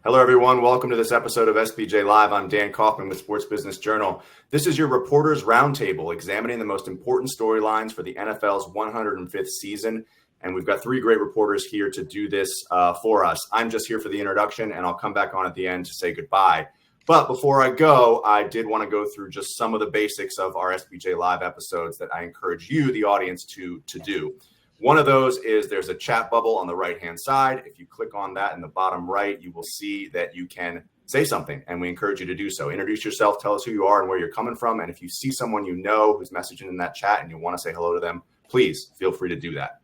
Hello, everyone. Welcome to this episode of SBJ Live. I'm Dan Kaufman with Sports Business Journal. This is your Reporters Roundtable, examining the most important storylines for the NFL's 105th season. And we've got three great reporters here to do this for us. I'm just here for the introduction, and I'll come back on at the end to say goodbye. But before I go, I did want to go through just some of the basics of our SBJ Live episodes that I encourage you, the audience, to do. One of those is there's a chat bubble on the right-hand side. If you click on that in the bottom right, you will see that you can say something, and we encourage you to do so. Introduce yourself, tell us who you are and where you're coming from. And if you see someone you know who's messaging in that chat and you want to say hello to them, please feel free to do that.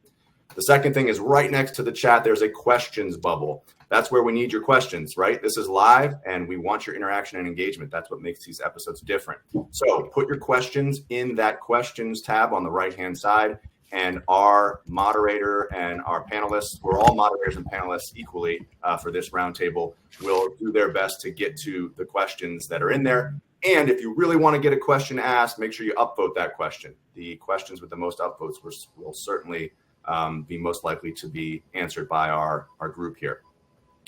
The second thing is right next to the chat, there's a questions bubble. That's where we need your questions, right? This is live, and we want your interaction and engagement. That's what makes these episodes different. So put your questions in that questions tab on the right-hand side. And our moderator and our panelists, we're all moderators and panelists equally for this roundtable, will do their best to get to the questions that are in there. And if you really want to get a question asked, make sure you upvote that question. The questions with the most upvotes will certainly be most likely to be answered by our group here.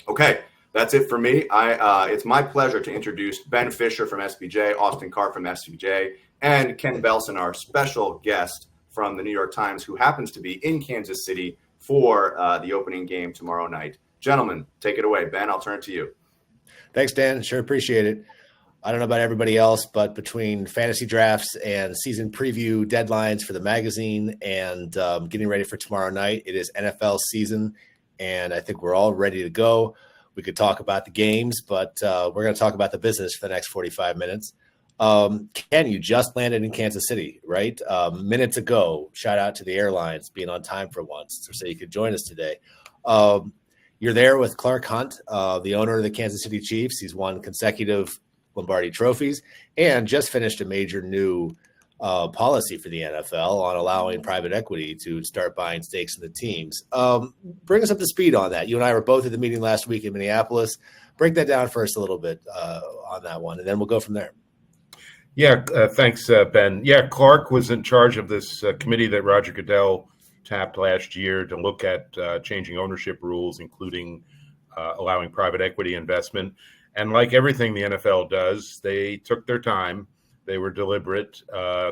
Okay, that's it for me. It's my pleasure to introduce Ben Fisher from SBJ, Austin Carr from SBJ, and Ken Belson, our special guest from the New York Times, who happens to be in Kansas City for the opening game tomorrow night. Gentlemen, take it away. Ben, I'll turn it to you. Thanks, Dan. Sure appreciate it. I don't know about everybody else, but between fantasy drafts and season preview deadlines for the magazine and getting ready for tomorrow night, it is NFL season, and I think we're all ready to go. We could talk about the games, but we're going to talk about the business for the next 45 minutes. Ken, you just landed in Kansas City, right? Minutes ago. Shout out to the airlines being on time for once, so you could join us today. You're there with Clark Hunt, the owner of the Kansas City Chiefs. He's won consecutive Lombardi trophies and just finished a major new policy for the NFL on allowing private equity to start buying stakes in the teams. Bring us up to speed on that. You and I were both at the meeting last week in Minneapolis. Break that down for us a little bit on that one, and then we'll go from there. Yeah, thanks, Ben. Yeah, Clark was in charge of this committee that Roger Goodell tapped last year to look at changing ownership rules, including allowing private equity investment. And like everything the NFL does, they took their time. They were deliberate.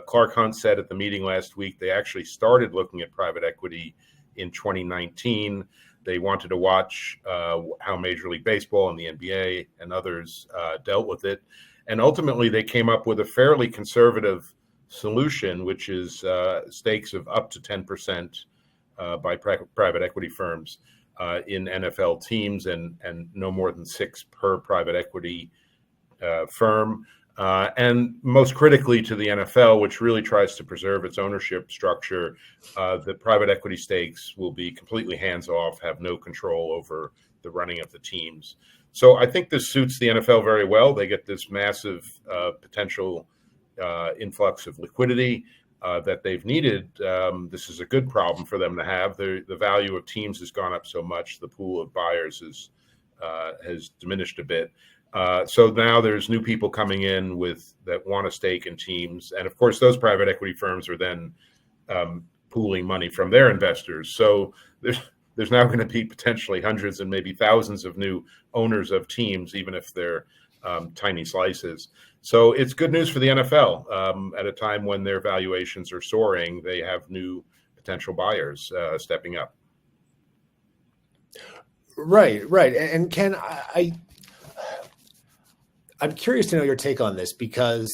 Clark Hunt said at the meeting last week they actually started looking at private equity in 2019. They wanted to watch how Major League Baseball and the NBA and others dealt with it. And ultimately, they came up with a fairly conservative solution, which is stakes of up to 10% by private equity firms in NFL teams and no more than 6 per private equity firm. And most critically to the NFL, which really tries to preserve its ownership structure, the private equity stakes will be completely hands-off, have no control over the running of the teams. So I think this suits the NFL very well. They get this massive potential influx of liquidity that they've needed. This is a good problem for them to have. The value of teams has gone up so much. The pool of buyers has diminished a bit. So now there's new people coming in that want a stake in teams. And of course, those private equity firms are then pooling money from their investors. So there's now going to be potentially hundreds and maybe thousands of new owners of teams, even if they're tiny slices. So it's good news for the NFL. At a time when their valuations are soaring, they have new potential buyers stepping up. Right. And Ken, I'm curious to know your take on this, because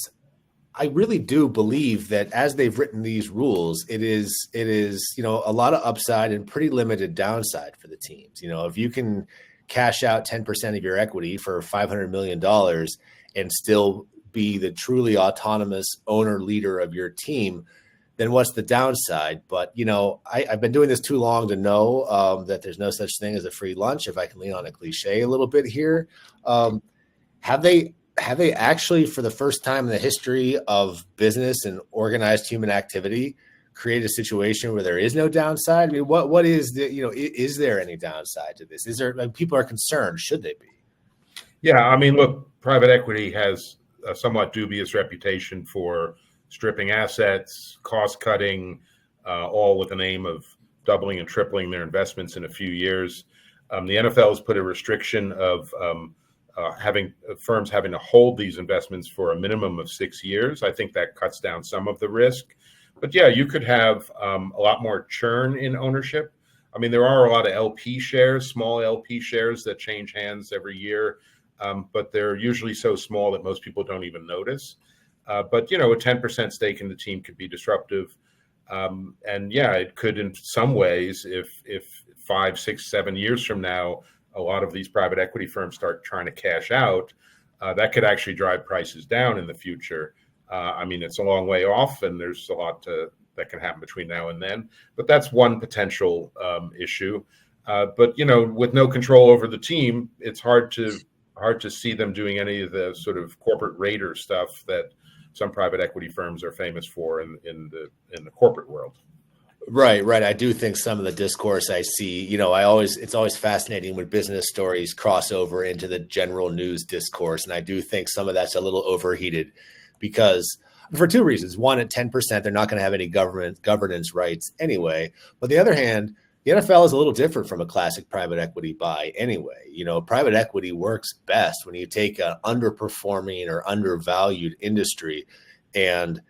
I really do believe that as they've written these rules, it is, a lot of upside and pretty limited downside for the teams. If you can cash out 10% of your equity for $500 million and still be the truly autonomous owner leader of your team, then what's the downside? But, I've been doing this too long to know that there's no such thing as a free lunch, if I can lean on a cliche a little bit here. Have they actually, for the first time in the history of business and organized human activity, create a situation where there is no downside? I mean, what is is there any downside to this? Is there, people are concerned, should they be? Yeah, I mean, look, private equity has a somewhat dubious reputation for stripping assets, cost cutting, all with the aim of doubling and tripling their investments in a few years. The NFL has put a restriction of having firms having to hold these investments for a minimum of 6 years. I think that cuts down some of the risk. But yeah, you could have a lot more churn in ownership. I mean, there are a lot of LP shares, small LP shares that change hands every year, but they're usually so small that most people don't even notice. But, a 10% stake in the team could be disruptive. And yeah, it could in some ways, if 5, 6, 7 years from now, a lot of these private equity firms start trying to cash out, that could actually drive prices down in the future. I mean, it's a long way off, and there's a lot that can happen between now and then. But that's one potential issue. But with no control over the team, it's hard to see them doing any of the sort of corporate raider stuff that some private equity firms are famous for in the corporate world. Right. I do think some of the discourse I see, it's always fascinating when business stories cross over into the general news discourse. And I do think some of that's a little overheated because for two reasons. One, at 10%, they're not going to have any governance rights anyway. But the other hand, the NFL is a little different from a classic private equity buy anyway. Private equity works best when you take an underperforming or undervalued industry and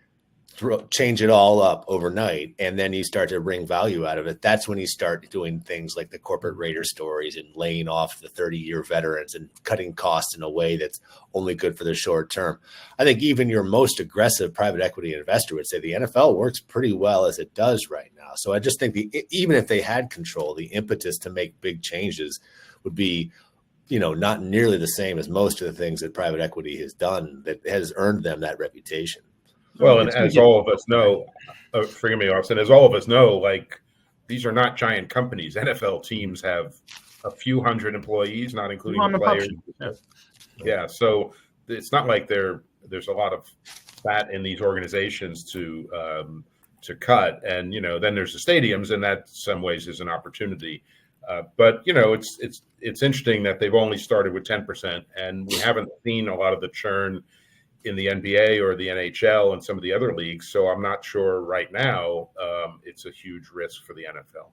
change it all up overnight, and then you start to bring value out of it. That's when you start doing things like the corporate raider stories and laying off the 30-year veterans and cutting costs in a way that's only good for the short term. I think even your most aggressive private equity investor would say the NFL works pretty well as it does right now. So I just think even if they had control, the impetus to make big changes would be not nearly the same as most of the things that private equity has done that has earned them that reputation. Well, and as all of us know, forgive me, Austin, as all of us know, like these are not giant companies. NFL teams have a few hundred employees, not including the players. Yeah, so it's not like there's a lot of fat in these organizations to cut. And then there's the stadiums, and that in some ways is an opportunity. But it's interesting that they've only started with 10%, and we haven't seen a lot of the churn in the NBA or the NHL and some of the other leagues. So I'm not sure right now it's a huge risk for the NFL.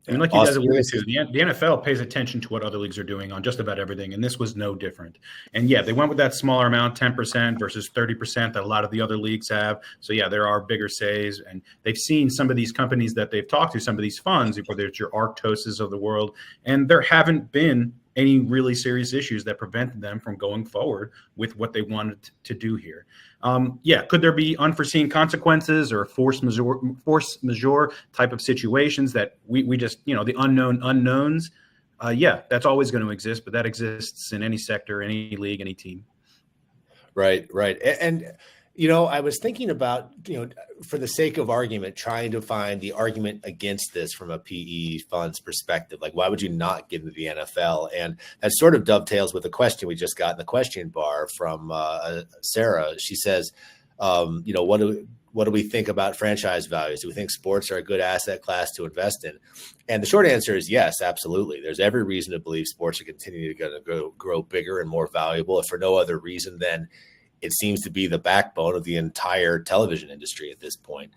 I mean, like you guys alluded to, the NFL pays attention to what other leagues are doing on just about everything, and this was no different. And yeah, they went with that smaller amount, 10% versus 30% that a lot of the other leagues have. So yeah, there are bigger says, and they've seen some of these companies that they've talked to, some of these funds, whether it's your Arctoses of the world, and there haven't been any really serious issues that prevented them from going forward with what they wanted to do here. Could there be unforeseen consequences or force majeure type of situations that we just, the unknown unknowns? That's always going to exist, but that exists in any sector, any league, any team. Right. And I was thinking about, for the sake of argument, trying to find the argument against this from a PE fund's perspective. Like, why would you not get into the NFL? And that sort of dovetails with the question we just got in the question bar from Sarah. She says, what do we think about franchise values? Do we think sports are a good asset class to invest in? And the short answer is yes, absolutely. There's every reason to believe sports are continuing to grow bigger and more valuable, if for no other reason than it seems to be the backbone of the entire television industry at this point.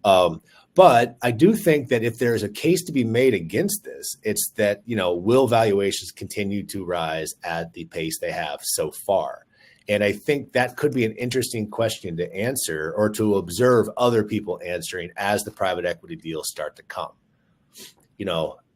But I do think that if there's a case to be made against this, it's that, will valuations continue to rise at the pace they have so far? And I think that could be an interesting question to answer or to observe other people answering as the private equity deals start to come.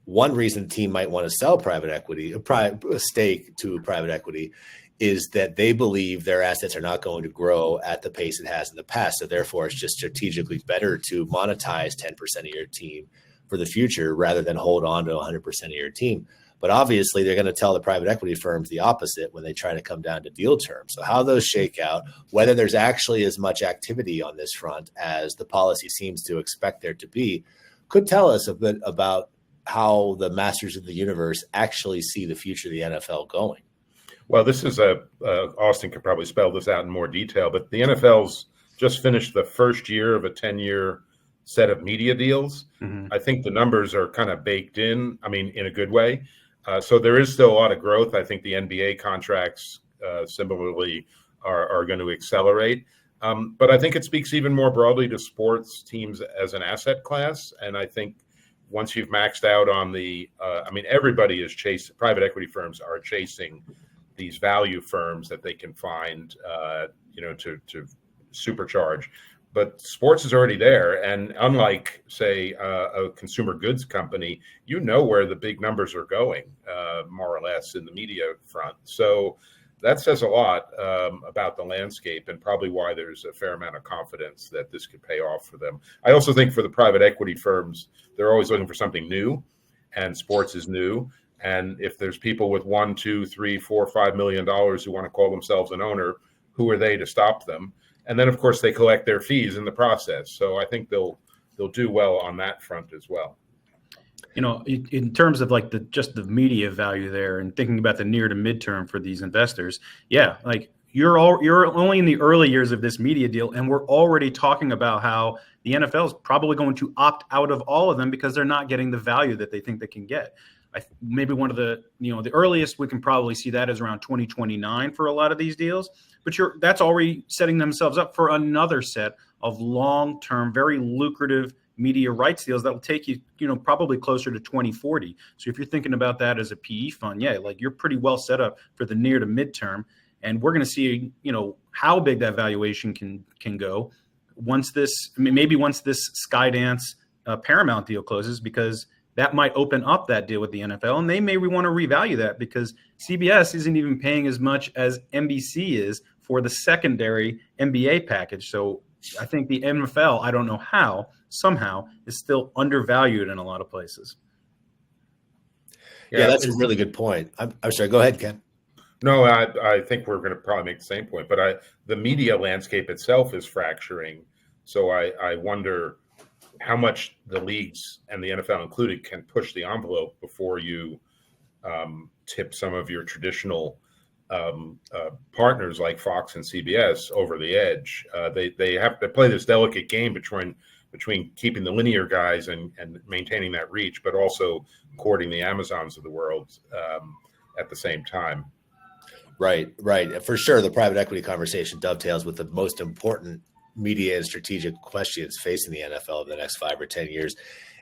One reason the team might want to sell private equity, a stake to private equity, is that they believe their assets are not going to grow at the pace it has in the past. So therefore, it's just strategically better to monetize 10% of your team for the future rather than hold on to 100% of your team. But obviously, they're going to tell the private equity firms the opposite when they try to come down to deal terms. So how those shake out, whether there's actually as much activity on this front as the policy seems to expect there to be, could tell us a bit about how the masters of the universe actually see the future of the NFL going. Well, this is Austin could probably spell this out in more detail, but the NFL's just finished the first year of a 10-year set of media deals. Mm-hmm. I think the numbers are kind of baked in, in a good way. So there is still a lot of growth. I think the NBA contracts similarly are going to accelerate. But I think it speaks even more broadly to sports teams as an asset class. And I think once you've maxed out on the, I mean, everybody is chasing, private equity firms are chasing these value firms that they can find, to supercharge. But sports is already there. And unlike, say, a consumer goods company, where the big numbers are going, more or less, in the media front. So that says a lot about the landscape, and probably why there's a fair amount of confidence that this could pay off for them. I also think for the private equity firms, they're always looking for something new, and sports is new. And if there's people with $1, $2, $3, $4, $5 million who want to call themselves an owner, who are they to stop them? And then, of course, they collect their fees in the process. So I think they'll do well on that front as well. In terms of like just the media value there, and thinking about the near to midterm for these investors, yeah, like you're only in the early years of this media deal, and we're already talking about how the NFL is probably going to opt out of all of them because they're not getting the value that they think they can get. Maybe one of the earliest we can probably see that is around 2029 for a lot of these deals, but that's already setting themselves up for another set of long-term, very lucrative media rights deals that will take you, probably closer to 2040. So if you're thinking about that as a PE fund, yeah, like you're pretty well set up for the near to midterm. And we're going to see, how big that valuation can go once this Skydance Paramount deal closes, because that might open up that deal with the NFL, and they may want to revalue that because CBS isn't even paying as much as NBC is for the secondary NBA package. So I think the NFL, I don't know how, somehow is still undervalued in a lot of places. Yeah, that's a really good point. I'm sorry. Go ahead, Ken. No, I think we're going to probably make the same point, but the media landscape itself is fracturing. So I wonder how much the leagues, and the NFL included, can push the envelope before you tip some of your traditional partners like Fox and CBS over the edge. They have to play this delicate game between keeping the linear guys and maintaining that reach, but also courting the Amazons of the world at the same time. Right. For sure, the private equity conversation dovetails with the most important media and strategic questions facing the NFL over the next 5 or 10 years.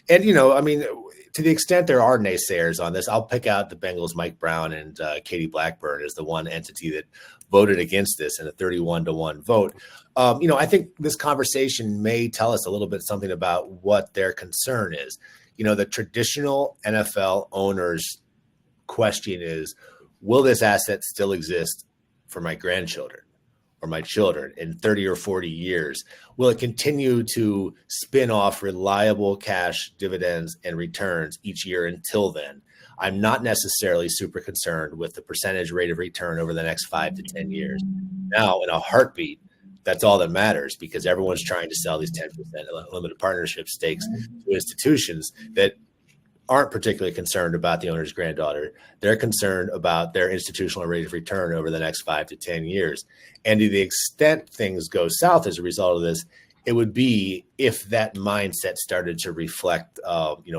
And, to the extent there are naysayers on this, I'll pick out the Bengals' Mike Brown and Katie Blackburn as the one entity that voted against this in a 31-1 vote. I think this conversation may tell us a little bit something about what their concern is. The traditional NFL owners' question is, will this asset still exist for my grandchildren or my children in 30 or 40 years? Will it continue to spin off reliable cash dividends and returns each year until then? I'm not necessarily super concerned with the percentage rate of return over the next 5 to 10 years. Now, in a heartbeat, that's all that matters, because everyone's trying to sell these 10% limited partnership stakes to institutions that aren't particularly concerned about the owner's granddaughter. They're concerned about their institutional rate of return over the next 5 to 10 years. And to the extent things go south as a result of this, it would be if that mindset started to reflect,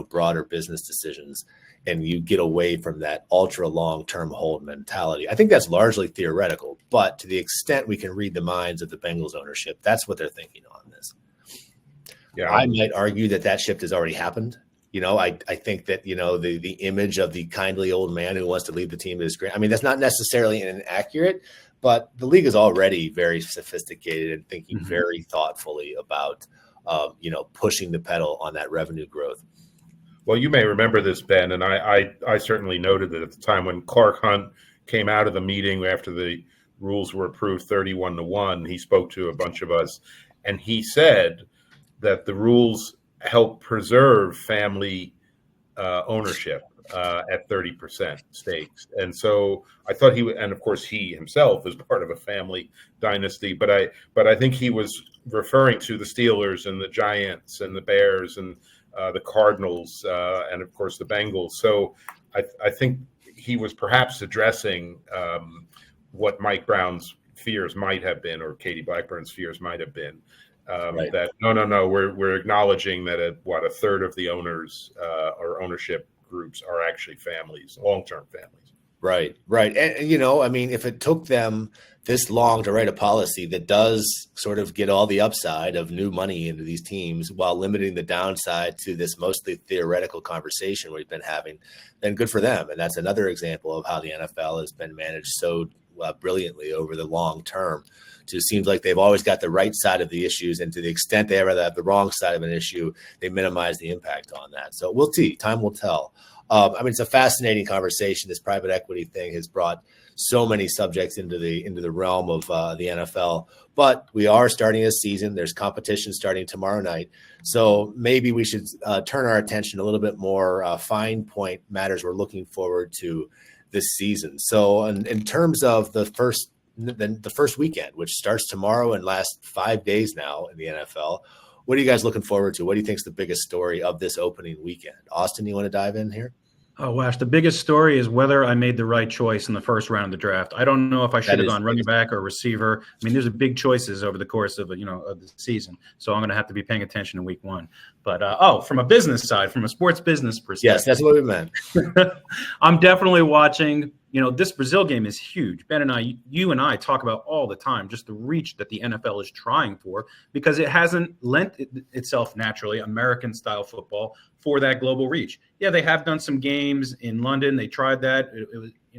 broader business decisions, and you get away from that ultra long-term hold mentality. I think that's largely theoretical, but to the extent we can read the minds of the Bengals ownership, that's what they're thinking on this. Yeah, I might argue that shift has already happened. I think that, the image of the kindly old man who wants to lead the team is great. I mean, that's not necessarily inaccurate, but the league is already very sophisticated and thinking very thoughtfully about, pushing the pedal on that revenue growth. Well, you may remember this, Ben, and I certainly noted that at the time when Clark Hunt came out of the meeting after the rules were approved 31-1, he spoke to a bunch of us, and he said that the rules help preserve family ownership at 30% stakes. And so I thought and of course he himself is part of a family dynasty, but I think he was referring to the Steelers and the Giants and the Bears and the Cardinals and of course the Bengals. So I think he was perhaps addressing what Mike Brown's fears might have been, or Katie Blackburn's fears might have been. Right. That no, we're acknowledging that a third of the owners or ownership groups are actually families, long-term families. Right. And, if it took them this long to write a policy that does sort of get all the upside of new money into these teams while limiting the downside to this mostly theoretical conversation we've been having, then good for them. And that's another example of how the NFL has been managed so brilliantly over the long term. It just seems like they've always got the right side of the issues, and to the extent they ever have the wrong side of an issue, they minimize the impact on that. So we'll see. Time will tell. It's a fascinating conversation. This private equity thing has brought so many subjects into the realm of the NFL. But we are starting a season. There's competition starting tomorrow night. So maybe we should turn our attention a little bit more fine point matters we're looking forward to this season. So in terms of the first weekend, which starts tomorrow and lasts 5 days now in the NFL, what are you guys looking forward to? What do you think is the biggest story of this opening weekend? Austin, you want to dive in here? Oh, Wash, the biggest story is whether I made the right choice in the first round of the draft. I don't know if I should have gone running back or receiver. I mean, there's big choices over the course of the season. So I'm going to have to be paying attention in week one. But, from a business side, from a sports business perspective. Yes, that's what we meant. I'm definitely watching. This Brazil game is huge. Ben and you and I talk about all the time, just the reach that the NFL is trying for, because it hasn't lent itself naturally, American-style football, for that global reach. Yeah, they have done some games in London. They tried that. It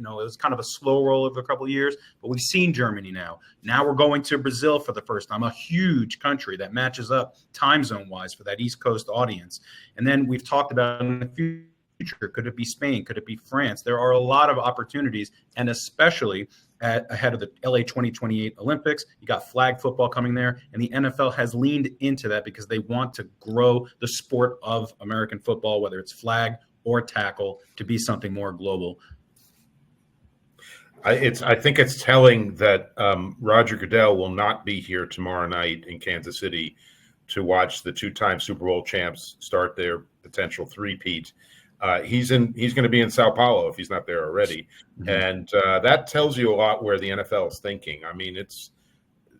was kind of a slow roll over a couple of years, but we've seen Germany now. Now we're going to Brazil for the first time, a huge country that matches up time zone-wise for that East Coast audience. And then we've talked about in the future, could it be Spain? Could it be France? There are a lot of opportunities, and especially ahead of the LA 2028 Olympics. You got flag football coming there, and the NFL has leaned into that because they want to grow the sport of American football, whether it's flag or tackle, to be something more global. I think it's telling that Roger Goodell will not be here tomorrow night in Kansas City to watch the two-time Super Bowl champs start their potential three-peat. He's going to be in Sao Paulo if he's not there already. Mm-hmm. And that tells you a lot where the NFL is thinking. I mean,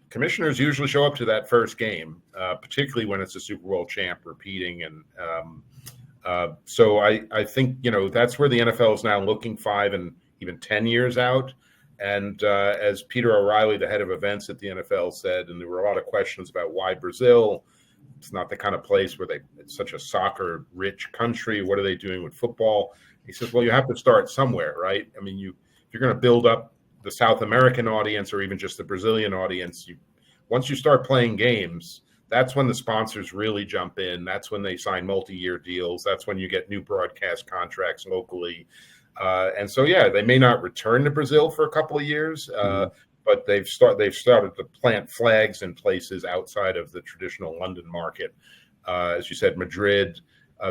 commissioners usually show up to that first game, particularly when it's a Super Bowl champ repeating. And so I think, that's where the NFL is now looking 5 and even 10 years out. And as Peter O'Reilly, the head of events at the NFL, said, and there were a lot of questions about why Brazil. It's not the kind of place where it's such a soccer-rich country. What are they doing with football? He says, well, you have to start somewhere, right? I mean, if you're going to build up the South American audience or even just the Brazilian audience, once you start playing games, that's when the sponsors really jump in. That's when they sign multi-year deals. That's when you get new broadcast contracts locally. And so, they may not return to Brazil for a couple of years, but they've started to plant flags in places outside of the traditional London market. As you said, Madrid.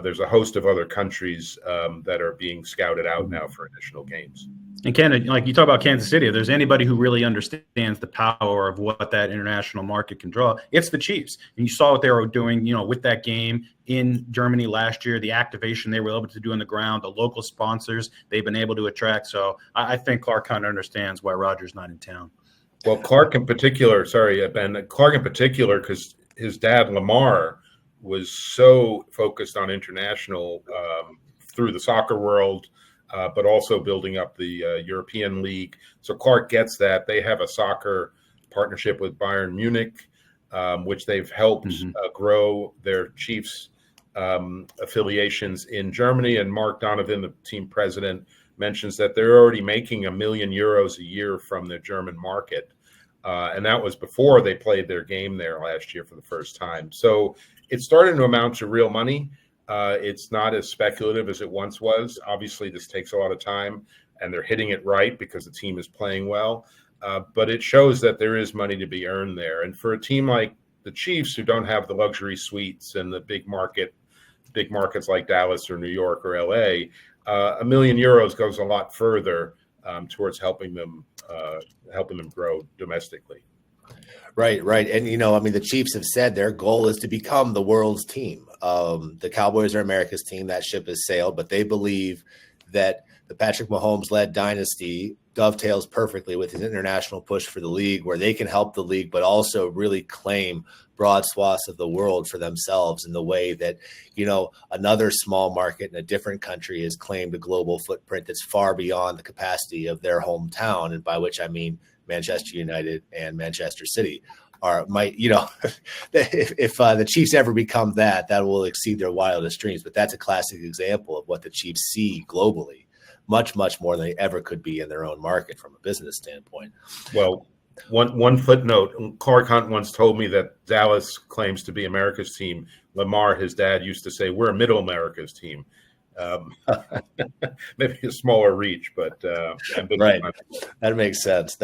There's a host of other countries that are being scouted out now for additional games. And Canada, like you talk about Kansas City, if there's anybody who really understands the power of what that international market can draw, it's the Chiefs. And you saw what they were doing, with that game in Germany last year, the activation they were able to do on the ground, the local sponsors they've been able to attract. So I think Clark kind of understands why Roger's not in town. Well, Clark in particular, because his dad, Lamar, was so focused on international through the soccer world, but also building up the European League. So Clark gets that. They have a soccer partnership with Bayern Munich, which they've helped grow their Chiefs affiliations in Germany. And Mark Donovan, the team president, mentions that they're already making €1 million a year from the German market. And that was before they played their game there last year for the first time. So it's starting to amount to real money. It's not as speculative as it once was. Obviously, this takes a lot of time, and they're hitting it right because the team is playing well. But it shows that there is money to be earned there. And for a team like the Chiefs, who don't have the luxury suites and the big markets like Dallas or New York or LA, €1 million goes a lot further towards helping them grow domestically. Right. And, the Chiefs have said their goal is to become the world's team. The Cowboys are America's team. That ship has sailed, but they believe that the Patrick Mahomes-led dynasty dovetails perfectly with his international push for the league, where they can help the league, but also really claim broad swaths of the world for themselves in the way that, another small market in a different country has claimed a global footprint that's far beyond the capacity of their hometown. And by which I mean Manchester United and Manchester City if the Chiefs ever become that will exceed their wildest dreams. But that's a classic example of what the Chiefs see globally, much, much more than they ever could be in their own market from a business standpoint. Well, one footnote, Clark Hunt once told me that Dallas claims to be America's team. Lamar, his dad, used to say, we're Middle America's team. Maybe a smaller reach, but right. That makes sense.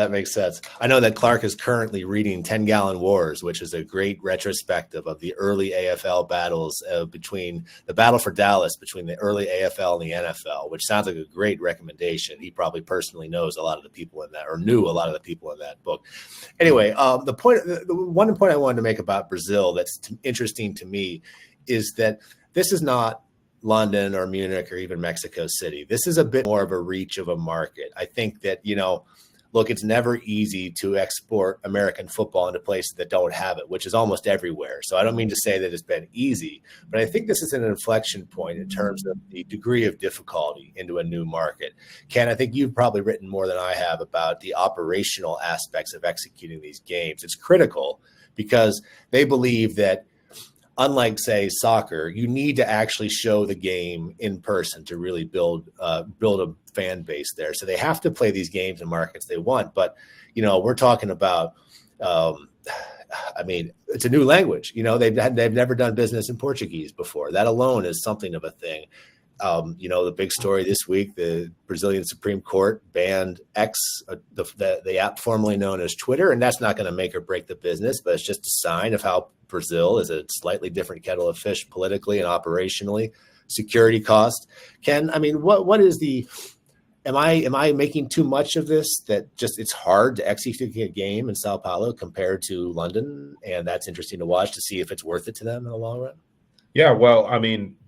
I know that Clark is currently reading 10-Gallon Wars, which is a great retrospective of the early AFL battles between the battle for Dallas between the early AFL and the NFL, which sounds like a great recommendation. He probably personally knows a lot of the people in that, or knew a lot of the people in that book. Anyway, the one point I wanted to make about Brazil that's interesting to me is that this is not London or Munich or even Mexico City. This is a bit more of a reach of a market. I think that, look, it's never easy to export American football into places that don't have it, which is almost everywhere. So I don't mean to say that it's been easy, but I think this is an inflection point in terms of the degree of difficulty into a new market. Ken, I think you've probably written more than I have about the operational aspects of executing these games. It's critical because they believe that, unlike, say, soccer, you need to actually show the game in person to really build a fan base there. So they have to play these games in markets they want. But, we're talking about, it's a new language. They've never done business in Portuguese before. That alone is something of a thing. The big story this week, the Brazilian Supreme Court banned X, the app formerly known as Twitter, and that's not going to make or break the business, but it's just a sign of how Brazil is a slightly different kettle of fish politically and operationally. Security cost. Ken, what is am I making too much of this, that just it's hard to execute a game in Sao Paulo compared to London, and that's interesting to watch to see if it's worth it to them in the long run? Yeah, well,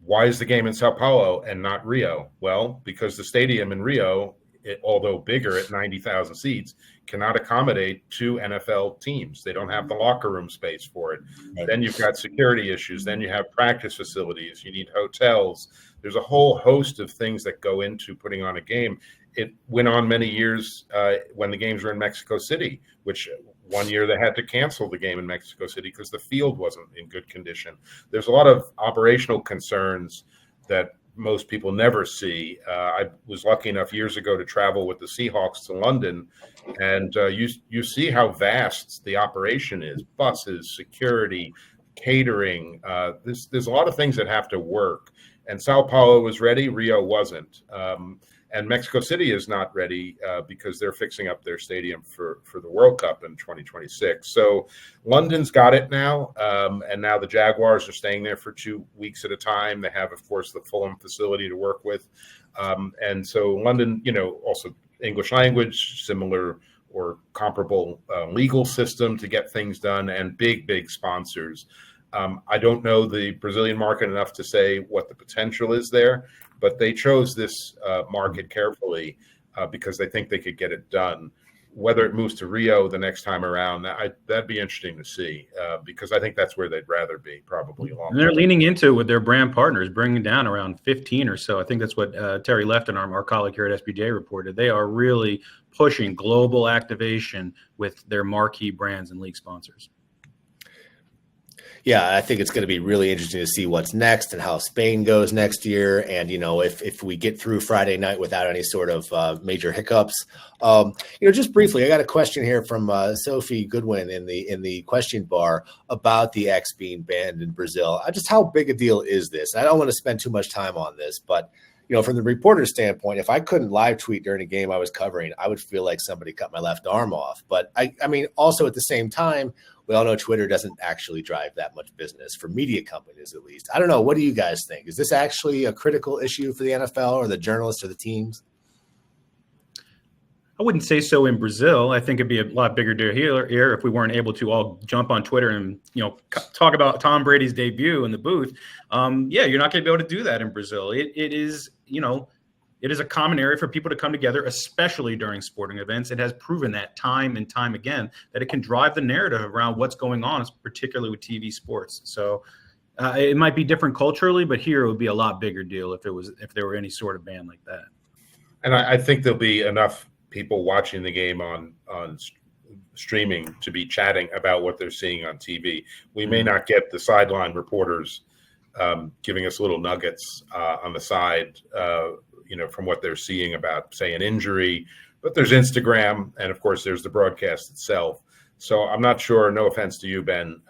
why is the game in Sao Paulo and not Rio? Well, because the stadium in Rio, although bigger at 90,000 seats, cannot accommodate 2 NFL teams. They don't have the locker room space for it. Right. Then you've got security issues. Then you have practice facilities. You need hotels. There's a whole host of things that go into putting on a game. It went on many years when the games were in Mexico City, which one year they had to cancel the game in Mexico City because the field wasn't in good condition. There's a lot of operational concerns that most people never see. I was lucky enough years ago to travel with the Seahawks to London, and you see how vast the operation is: buses, security, catering. There's a lot of things that have to work. And Sao Paulo was ready, Rio wasn't. And Mexico City is not ready because they're fixing up their stadium for the World Cup in 2026. So London's got it now. And now the Jaguars are staying there for 2 weeks at a time. They have, of course, the Fulham facility to work with. And so London, also English language, similar or comparable legal system to get things done, and big sponsors. I don't know the Brazilian market enough to say what the potential is there, but they chose this market carefully because they think they could get it done. Whether it moves to Rio the next time around, that'd be interesting to see because I think that's where they'd rather be, probably. And they're leaning into it with their brand partners, bringing down around 15 or so. I think that's what Terry Lefton, our colleague here at SBJ, reported. They are really pushing global activation with their marquee brands and league sponsors. Yeah, I think it's going to be really interesting to see what's next and how Spain goes next year. And, if we get through Friday night without any sort of major hiccups. Just briefly, I got a question here from Sophie Goodwin in the question bar about the X being banned in Brazil. Just how big a deal is this? I don't want to spend too much time on this, but from the reporter's standpoint, if I couldn't live tweet during a game I was covering, I would feel like somebody cut my left arm off. But also at the same time, we all know Twitter doesn't actually drive that much business for media companies, at least. I don't know. What do you guys think? Is this actually a critical issue for the NFL or the journalists or the teams? I wouldn't say so in Brazil. I think it'd be a lot bigger deal here if we weren't able to all jump on Twitter and talk about Tom Brady's debut in the booth. You're not going to be able to do that in Brazil. It is It is a common area for people to come together, especially during sporting events. It has proven that time and time again that it can drive the narrative around what's going on, particularly with TV sports. So it might be different culturally, but here it would be a lot bigger deal if there were any sort of ban like that. And I think there'll be enough people watching the game on streaming to be chatting about what they're seeing on TV. We may not get the sideline reporters giving us little nuggets on the side, from what they're seeing about, say, an injury, but there's Instagram, and of course there's the broadcast itself. So I'm not sure, no offense to you, Ben,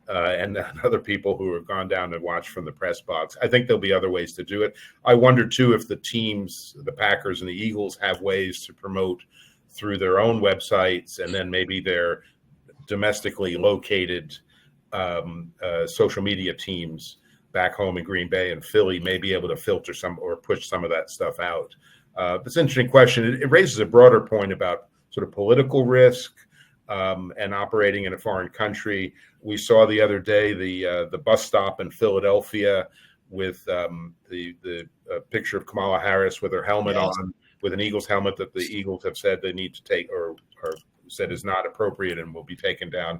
and other people who have gone down and watched from the press box. I think there'll be other ways to do it. I wonder too if the teams, the Packers and the Eagles, have ways to promote through their own websites, and then maybe their domestically located social media teams back home in Green Bay and Philly may be able to filter some or push some of that stuff out. It's an interesting question. It raises a broader point about sort of political risk and operating in a foreign country. We saw the other day the bus stop in Philadelphia with the picture of Kamala Harris with her helmet on, with an Eagles helmet that the Eagles have said they need to take or said is not appropriate and will be taken down.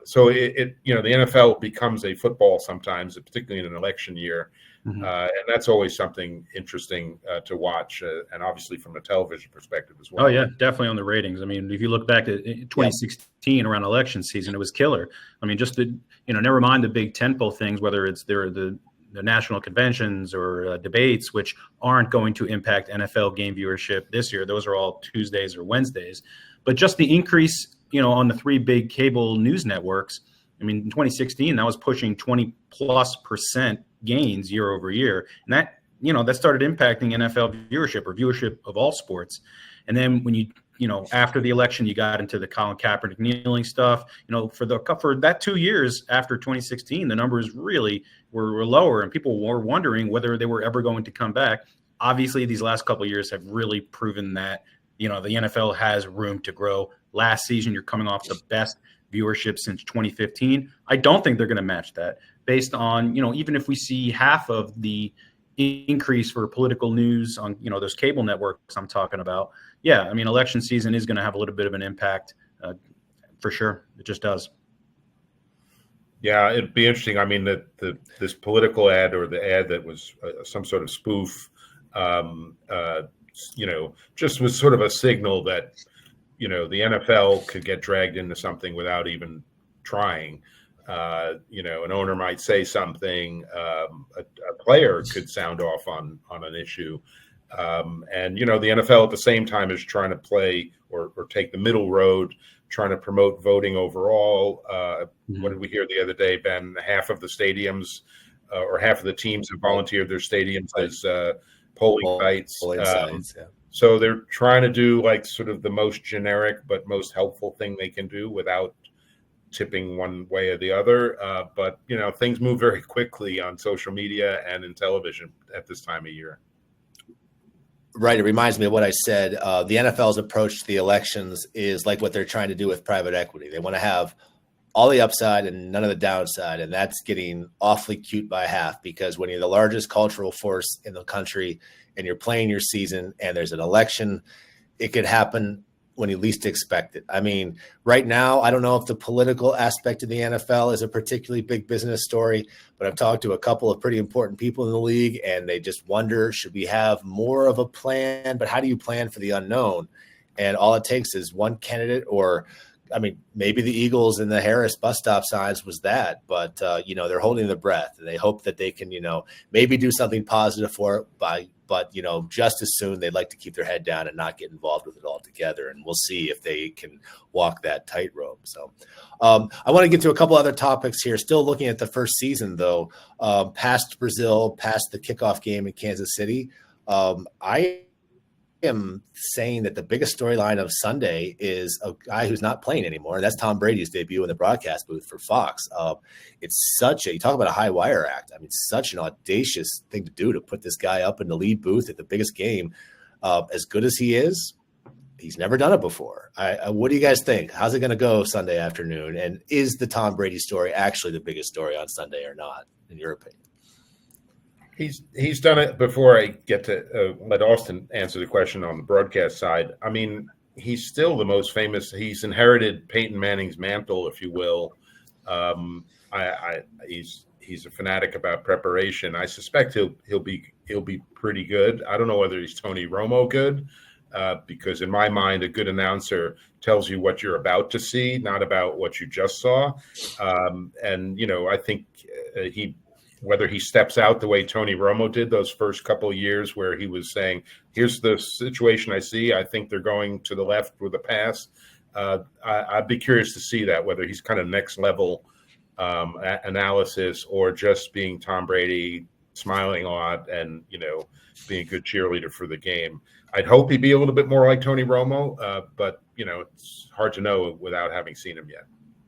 So the NFL becomes a football sometimes, particularly in an election year. And that's always something interesting to watch, and obviously from a television perspective as well. Oh, yeah, definitely on the ratings. I mean, if you look back at 2016 around election season, it was killer. I mean, just never mind the big tentpole things, whether it's the national conventions or debates, which aren't going to impact NFL game viewership this year. Those are all Tuesdays or Wednesdays. But just the increase, on the three big cable news networks, I mean, in 2016, that was pushing 20+% gains year over year. And that started impacting NFL viewership or viewership of all sports. And then when after the election, you got into the Colin Kaepernick kneeling stuff, for that 2 years after 2016, the numbers really were lower and people were wondering whether they were ever going to come back. Obviously, these last couple of years have really proven that, the NFL has room to grow. Last season, you're coming off the best viewership since 2015. I don't think they're going to match that based on, even if we see half of the increase for political news on, those cable networks I'm talking about. Yeah, I mean, election season is going to have a little bit of an impact for sure. It just does. Yeah, it'd be interesting. I mean, this political ad or the ad that was some sort of spoof, just was sort of a signal that, the NFL could get dragged into something without even trying. An owner might say something, a player could sound off on an issue. And the NFL at the same time is trying to play or take the middle road, trying to promote voting overall. What did we hear the other day, Ben? Half of the stadiums or half of the teams have volunteered their stadiums as polling sites. So they're trying to do like sort of the most generic but most helpful thing they can do without tipping one way or the other. But things move very quickly on social media and in television at this time of year. Right. It reminds me of what I said. The NFL's approach to the elections is like what they're trying to do with private equity. They want to have all the upside and none of the downside. And that's getting awfully cute by half, because when you're the largest cultural force in the country and you're playing your season and there's an election, it could happen when you least expect it. I mean, right now, I don't know if the political aspect of the NFL is a particularly big business story, but I've talked to a couple of pretty important people in the league, and they just wonder, should we have more of a plan? But how do you plan for the unknown? And all it takes is one candidate, or, I mean, maybe the Eagles and the Harris bus stop signs was that, but, they're holding their breath, and they hope that they can, maybe do something positive for it but just as soon they'd like to keep their head down and not get involved with it altogether. And we'll see if they can walk that tightrope. So I want to get to a couple other topics here. Still looking at the first season, though, past Brazil, past the kickoff game in Kansas City. I am saying that the biggest storyline of Sunday is a guy who's not playing anymore. And that's Tom Brady's debut in the broadcast booth for Fox. It's you talk about a high wire act. I mean, such an audacious thing to do, to put this guy up in the lead booth at the biggest game. As good as he is, he's never done it before. What do you guys think? How's it going to go Sunday afternoon? And is the Tom Brady story actually the biggest story on Sunday or not, in your opinion? He's done it before. I get to let Austin answer the question on the broadcast side. I mean, he's still the most famous. He's inherited Peyton Manning's mantle, if you will. He's a fanatic about preparation. I suspect he'll be pretty good. I don't know whether he's Tony Romo good, because in my mind, a good announcer tells you what you're about to see, not about what you just saw. And I think whether he steps out the way Tony Romo did those first couple of years, where he was saying, "Here's the situation I see. I think they're going to the left with a pass." I'd be curious to see that, whether he's kind of next level analysis or just being Tom Brady, smiling a lot and being a good cheerleader for the game. I'd hope he'd be a little bit more like Tony Romo, but it's hard to know without having seen him yet.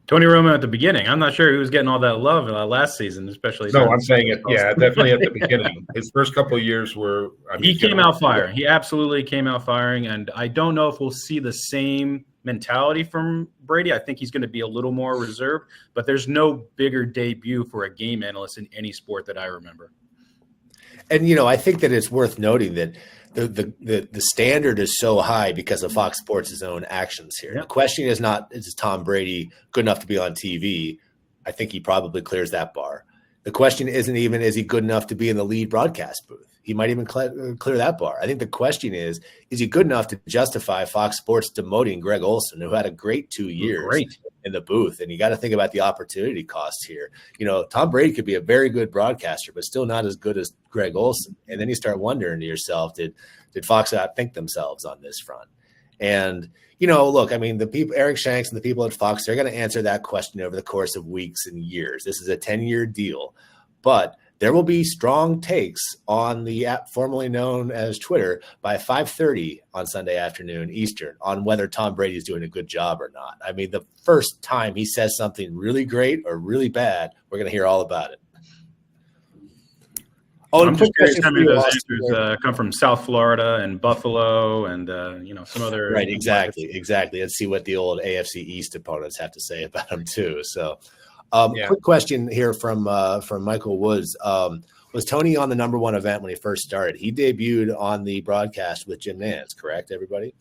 Tony Romo at the beginning. I'm not sure he was getting all that love last season, especially. No, I'm saying it. Yeah, definitely at the beginning. His first couple of years were. He came out firing. He absolutely came out firing, and I don't know if we'll see the same mentality from Brady. I think he's going to be a little more reserved, but there's no bigger debut for a game analyst in any sport that I remember. And I think that it's worth noting that the standard is so high because of Fox Sports' own actions here. Yeah. The question is not, is Tom Brady good enough to be on TV? I think he probably clears that bar. The question isn't even, is he good enough to be in the lead broadcast booth? He might even clear that bar. I think the question is he good enough to justify Fox Sports demoting Greg Olsen, who had a great 2 years in the booth? And you got to think about the opportunity cost here. Tom Brady could be a very good broadcaster, but still not as good as Greg Olsen. And then you start wondering to yourself, did Fox outthink themselves on this front? And, look, I mean, the people, Eric Shanks and the people at Fox, they're going to answer that question over the course of weeks and years. This is a 10-year deal, but there will be strong takes on the app formerly known as Twitter by 5:30 on Sunday afternoon Eastern on whether Tom Brady is doing a good job or not. I mean, the first time he says something really great or really bad, we're going to hear all about it. Oh, I'm just curious how many of those answers come from South Florida and Buffalo and some other. Right, exactly. Let's see what the old AFC East opponents have to say about him too. So. Quick question here from Michael Woods. Was Tony on the number one event when he first started? He debuted on the broadcast with Jim Nantz, correct, everybody?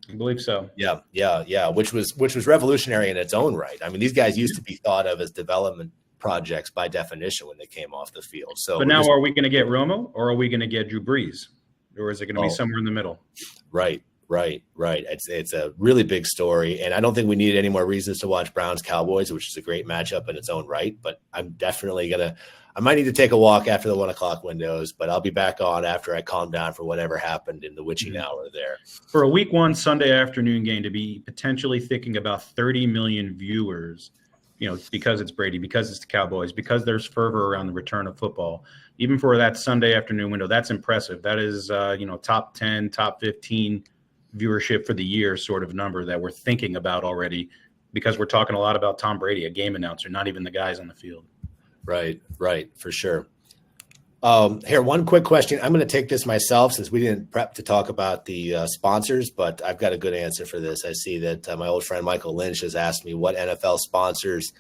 I believe so. Yeah. Which was revolutionary in its own right. I mean, these guys used to be thought of as development projects by definition when they came off the field. So, but now are we going to get Romo or are we going to get Drew Brees, or is it going to be somewhere in the middle? Right. It's a really big story, and I don't think we need any more reasons to watch Browns Cowboys, which is a great matchup in its own right. But I'm definitely I might need to take a walk after the 1 o'clock windows, but I'll be back on after I calm down for whatever happened in the witching hour there. For a week 1 Sunday afternoon game to be potentially thinking about 30 million viewers, because it's Brady, because it's the Cowboys, because there's fervor around the return of football, even for that Sunday afternoon window, that's impressive. That is, top 10, top 15 viewership for the year sort of number that we're thinking about already, because we're talking a lot about Tom Brady, a game announcer, not even the guys on the field. Right, for sure. Here, one quick question. I'm going to take this myself since we didn't prep to talk about the sponsors, but I've got a good answer for this. I see that my old friend Michael Lynch has asked me, what NFL sponsors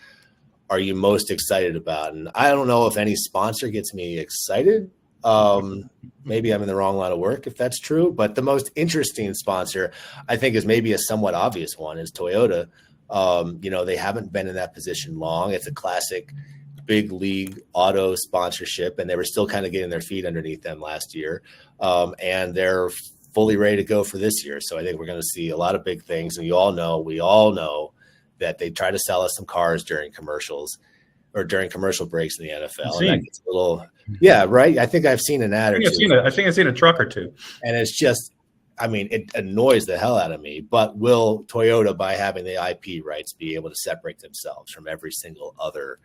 are you most excited about? And I don't know if any sponsor gets me excited. Maybe I'm in the wrong line of work if that's true, but the most interesting sponsor I think is maybe a somewhat obvious one is Toyota. They haven't been in that position long. It's a classic big league auto sponsorship, and they were still kind of getting their feet underneath them last year. And they're fully ready to go for this year. So I think we're going to see a lot of big things. And we all know that they try to sell us some cars during commercials or during commercial breaks in the NFL. And that gets a little, right. I think I've seen an ad or two. I think I've seen a truck or two. And it's just, it annoys the hell out of me. But will Toyota, by having the IP rights, be able to separate themselves from every single other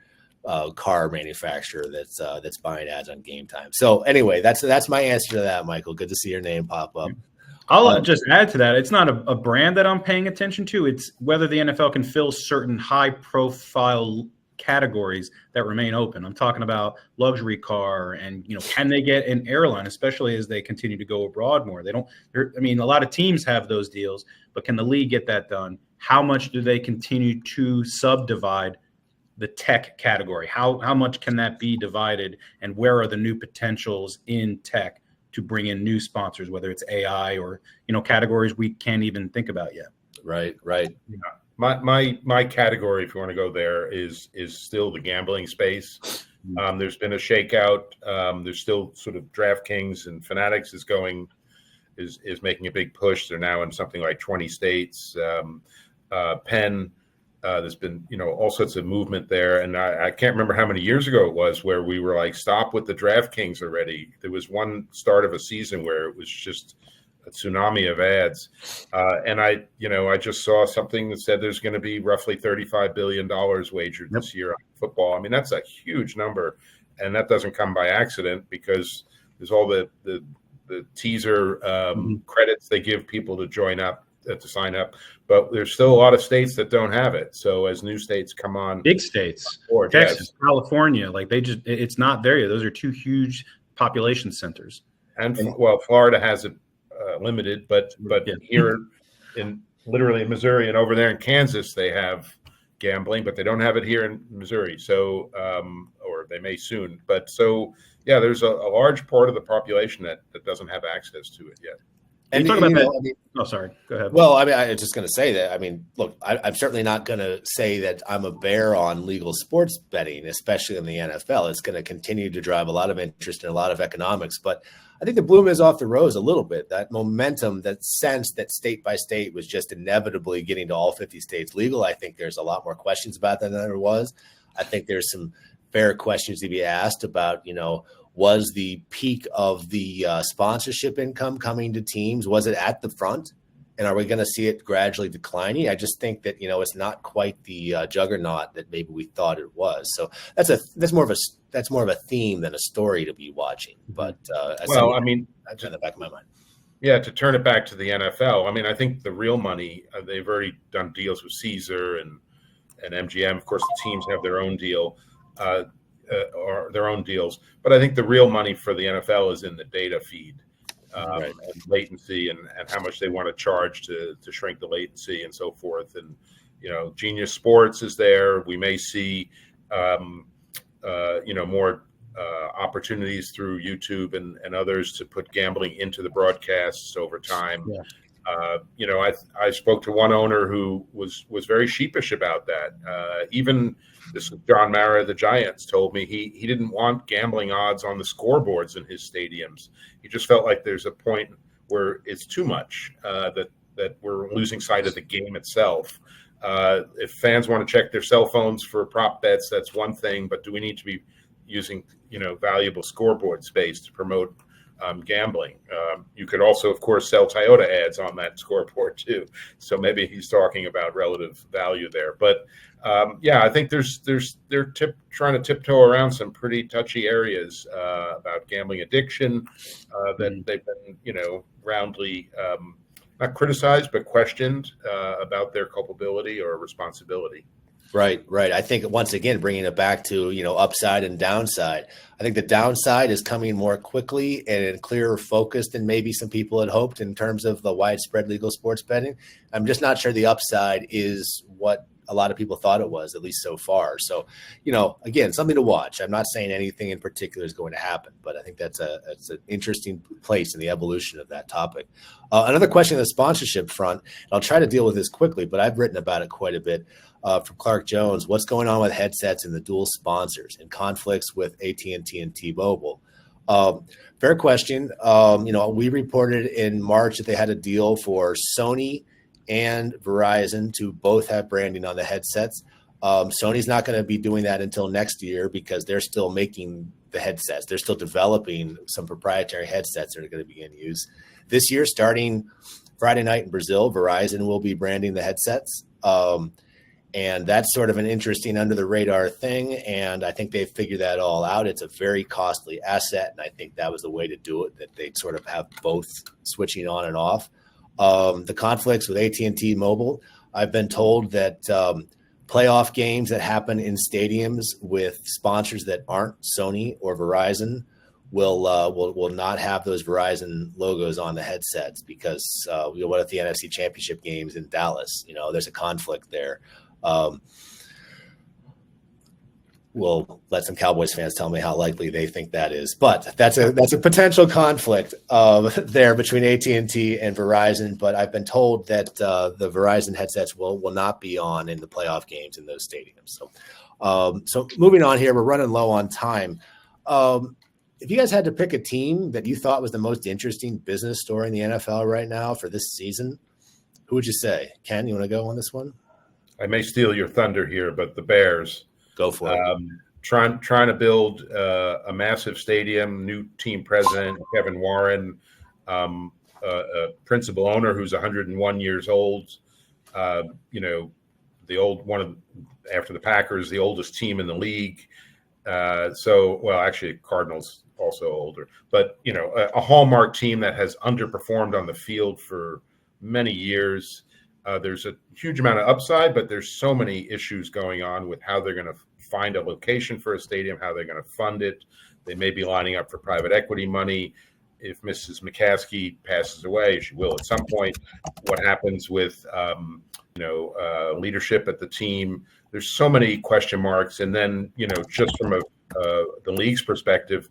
car manufacturer that's buying ads on Game Time? So anyway, that's my answer to that, Michael. Good to see your name pop up. I'll just add to that. It's not a brand that I'm paying attention to. It's whether the NFL can fill certain high-profile categories that remain open. I'm talking about luxury car and, can they get an airline, especially as they continue to go abroad more? A lot of teams have those deals, but can the league get that done? How much do they continue to subdivide the tech category? How much can that be divided, and where are the new potentials in tech to bring in new sponsors, whether it's AI or, categories we can't even think about yet? Right. Yeah. My category, if you want to go there, is still the gambling space. There's been a shakeout. There's still sort of DraftKings and Fanatics is making a big push. They're now in something like 20 states. Penn, there's been all sorts of movement there, and I can't remember how many years ago it was where we were like, stop with the DraftKings already. There was one start of a season where it was just a tsunami of ads, and I just saw something that said there's going to be roughly $35 billion wagered this year on football. I mean, that's a huge number, and that doesn't come by accident because there's all the teaser credits they give people to join up, to sign up, but there's still a lot of states that don't have it. So as new states come on, big states, Texas, California, like it's not there yet. Those are two huge population centers. And Florida has it limited, but here in literally Missouri and over there in Kansas, they have gambling, but they don't have it here in Missouri. So, or they may soon, but there's a large part of the population that doesn't have access to it yet. And you talk about that. Oh, sorry. Go ahead. Well, I mean, I was just going to say that. I mean, look, I'm certainly not going to say that I'm a bear on legal sports betting, especially in the NFL. It's going to continue to drive a lot of interest and a lot of economics. But I think the bloom is off the rose a little bit. That momentum, that sense that state by state was just inevitably getting to all 50 states legal. I think there's a lot more questions about that than there was. I think there's some fair questions to be asked about, was the peak of the sponsorship income coming to teams? Was it at the front? And are we going to see it gradually declining? I just think that, it's not quite the juggernaut that maybe we thought it was. So that's more of a theme than a story to be watching. But that's in the back of my mind. Yeah, to turn it back to the NFL, I mean, I think the real money, they've already done deals with Caesar and MGM. Of course, the teams have their own deal. Or their own deals, but I think the real money for the NFL is in the data feed and latency and how much they want to charge to shrink the latency and so forth. And Genius Sports is there. We may see more opportunities through YouTube and others to put gambling into the broadcasts over time. Yeah. I spoke to one owner who was very sheepish about that. Even this John Mara of the Giants told me he didn't want gambling odds on the scoreboards in his stadiums. He just felt like there's a point where it's too much, that we're losing sight of the game itself. If fans want to check their cell phones for prop bets, that's one thing, but do we need to be using valuable scoreboard space to promote gambling? You could also, of course, sell Toyota ads on that scoreboard too. So maybe he's talking about relative value there. But I think they're trying to tiptoe around some pretty touchy areas about gambling addiction that they've been, roundly not criticized but questioned about their culpability or responsibility. Right. I think once again, bringing it back to, upside and downside, I think the downside is coming more quickly and in clearer focus than maybe some people had hoped in terms of the widespread legal sports betting. I'm just not sure the upside is what a lot of people thought it was, at least so far. So, again, something to watch. I'm not saying anything in particular is going to happen, but I think that's an interesting place in the evolution of that topic. Another question on the sponsorship front, and I'll try to deal with this quickly, but I've written about it quite a bit. From Clark Jones, what's going on with headsets and the dual sponsors and conflicts with AT&T and T-Mobile? Fair question. We reported in March that they had a deal for Sony and Verizon to both have branding on the headsets. Sony's not going to be doing that until next year because they're still making the headsets. They're still developing some proprietary headsets that are going to be in use. This year, starting Friday night in Brazil, Verizon will be branding the headsets. And that's sort of an interesting under the radar thing. And I think they've figured that all out. It's a very costly asset. And I think that was the way to do it, that they'd sort of have both switching on and off. The conflicts with AT&T Mobile, I've been told that playoff games that happen in stadiums with sponsors that aren't Sony or Verizon will not have those Verizon logos on the headsets because what if the NFC Championship games in Dallas? There's a conflict there. will let some Cowboys fans tell me how likely they think that is. But that's a potential conflict there between AT&T and Verizon. But I've been told that the Verizon headsets will not be on in the playoff games in those stadiums. So moving on here, we're running low on time. If you guys had to pick a team that you thought was the most interesting business story in the NFL right now for this season, who would you say? Ken, you want to go on this one? I may steal your thunder here, but the Bears. Go for it. Trying to build a massive stadium, new team president, Kevin Warren, a principal owner who's 101 years old, the old one after the Packers, the oldest team in the league. Actually Cardinals also older, but a hallmark team that has underperformed on the field for many years. There's a huge amount of upside, but there's so many issues going on with how they're going to find a location for a stadium, how they're going to fund it. They may be lining up for private equity money. If Mrs. McCaskey passes away, she will at some point. What happens with leadership at the team? There's so many question marks. And then just from the league's perspective,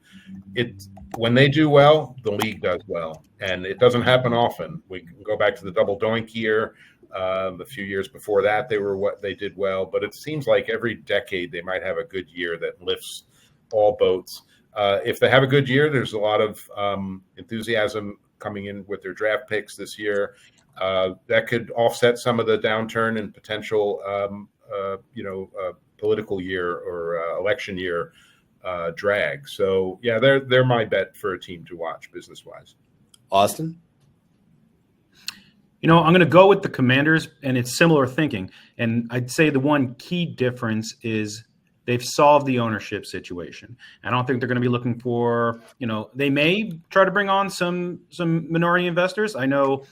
when they do well, the league does well, and it doesn't happen often. We can go back to the double doink year. A few years before that, they did well, but it seems like every decade they might have a good year that lifts all boats. If they have a good year, there's a lot of enthusiasm coming in with their draft picks this year. That could offset some of the downturn and potential, political year or election year drag. So yeah, they're my bet for a team to watch business-wise. Austin? I'm going to go with the Commanders, and it's similar thinking. And I'd say the one key difference is they've solved the ownership situation. I don't think they're going to be looking for, they may try to bring on some minority investors. I know,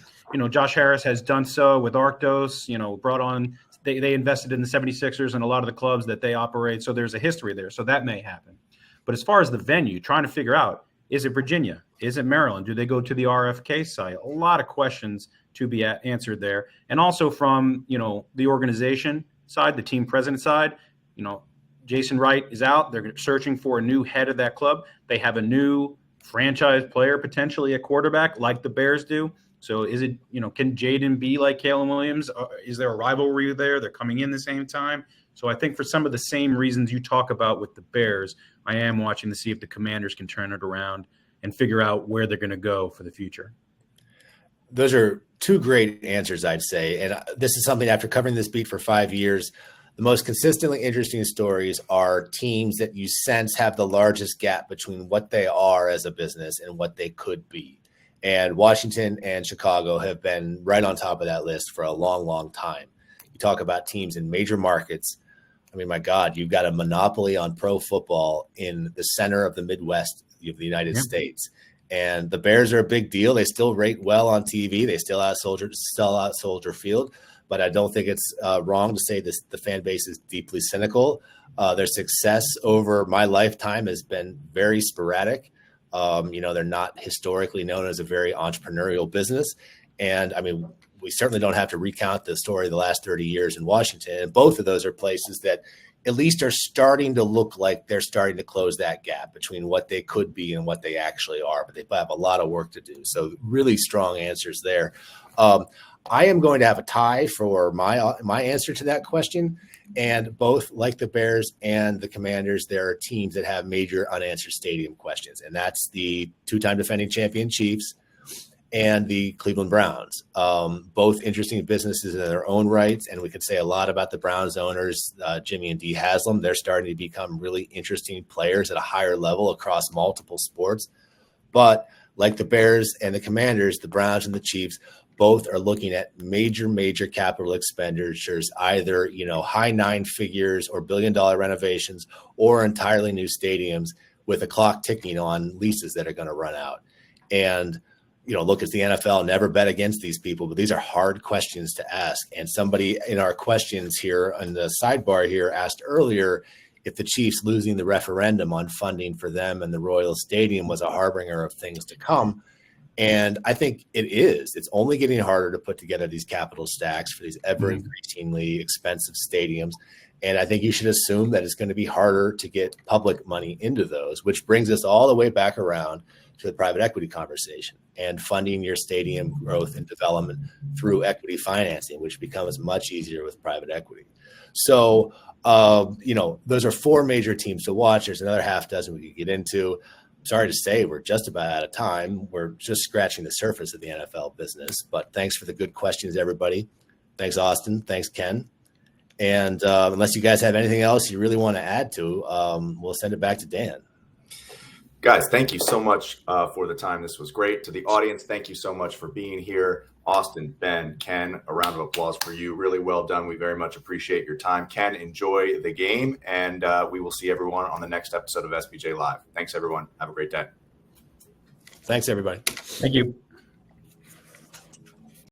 Josh Harris has done so with Arctos, brought on, they invested in the 76ers and a lot of the clubs that they operate. So there's a history there. So that may happen. But as far as the venue, trying to figure out, is it Virginia? Is it Maryland? Do they go to the RFK site? A lot of questions to be answered there. And also from, the organization side, the team president side, Jason Wright is out. They're searching for a new head of that club. They have a new franchise player, potentially a quarterback like the Bears do. So is it, can Jaden be like Kalen Williams? Is there a rivalry there? They're coming in the same time. So I think for some of the same reasons you talk about with the Bears, I am watching to see if the Commanders can turn it around and figure out where they're going to go for the future. Those are two great answers, I'd say. And this is something, after covering this beat for 5 years, the most consistently interesting stories are teams that you sense have the largest gap between what they are as a business and what they could be. And Washington and Chicago have been right on top of that list for a long, long time. You talk about teams in major markets. I mean, my God, you've got a monopoly on pro football in the center of the Midwest of the United States. And the Bears are a big deal. They still rate well on TV. They still out Soldier Field. But I don't think it's wrong to say this. The fan base is deeply cynical. Their success over my lifetime has been very sporadic. They're not historically known as a very entrepreneurial business. And I mean, we certainly don't have to recount the story of the last 30 years in Washington. And both of those are places that at least are starting to look like they're starting to close that gap between what they could be and what they actually are. But they have a lot of work to do. So really strong answers there. I am going to have a tie for my answer to that question. And both, like the Bears and the Commanders, there are teams that have major unanswered stadium questions. And that's the two-time defending champion Chiefs and the Cleveland Browns. Both interesting businesses in their own rights. And we could say a lot about the Browns owners, Jimmy and Dee Haslam. They're starting to become really interesting players at a higher level across multiple sports. But like the Bears and the Commanders, the Browns and the Chiefs both are looking at major capital expenditures, either, high nine figures or billion-dollar renovations or entirely new stadiums with a clock ticking on leases that are going to run out. And, look, it's the NFL, never bet against these people, but these are hard questions to ask. And somebody in our questions here on the sidebar here asked earlier if the Chiefs losing the referendum on funding for them and the Royal Stadium was a harbinger of things to come. And I think it is. It's only getting harder to put together these capital stacks for these ever increasingly expensive stadiums. And I think you should assume that it's going to be harder to get public money into those, which brings us all the way back around to the private equity conversation and funding your stadium growth and development through equity financing, which becomes much easier with private equity. So, those are 4 major teams to watch. There's another half dozen we could get into. Sorry to say, we're just about out of time. We're just scratching the surface of the NFL business, but thanks for the good questions, everybody. Thanks, Austin. Thanks, Ken. And unless you guys have anything else you really want to add to, we'll send it back to Dan. Guys, thank you so much for the time. This was great. To the audience, thank you so much for being here. Austin, Ben, Ken, a round of applause for you. Really well done. We very much appreciate your time. Ken, enjoy the game, and we will see everyone on the next episode of SBJ Live. Thanks, everyone. Have a great day. Thanks, everybody. Thank you.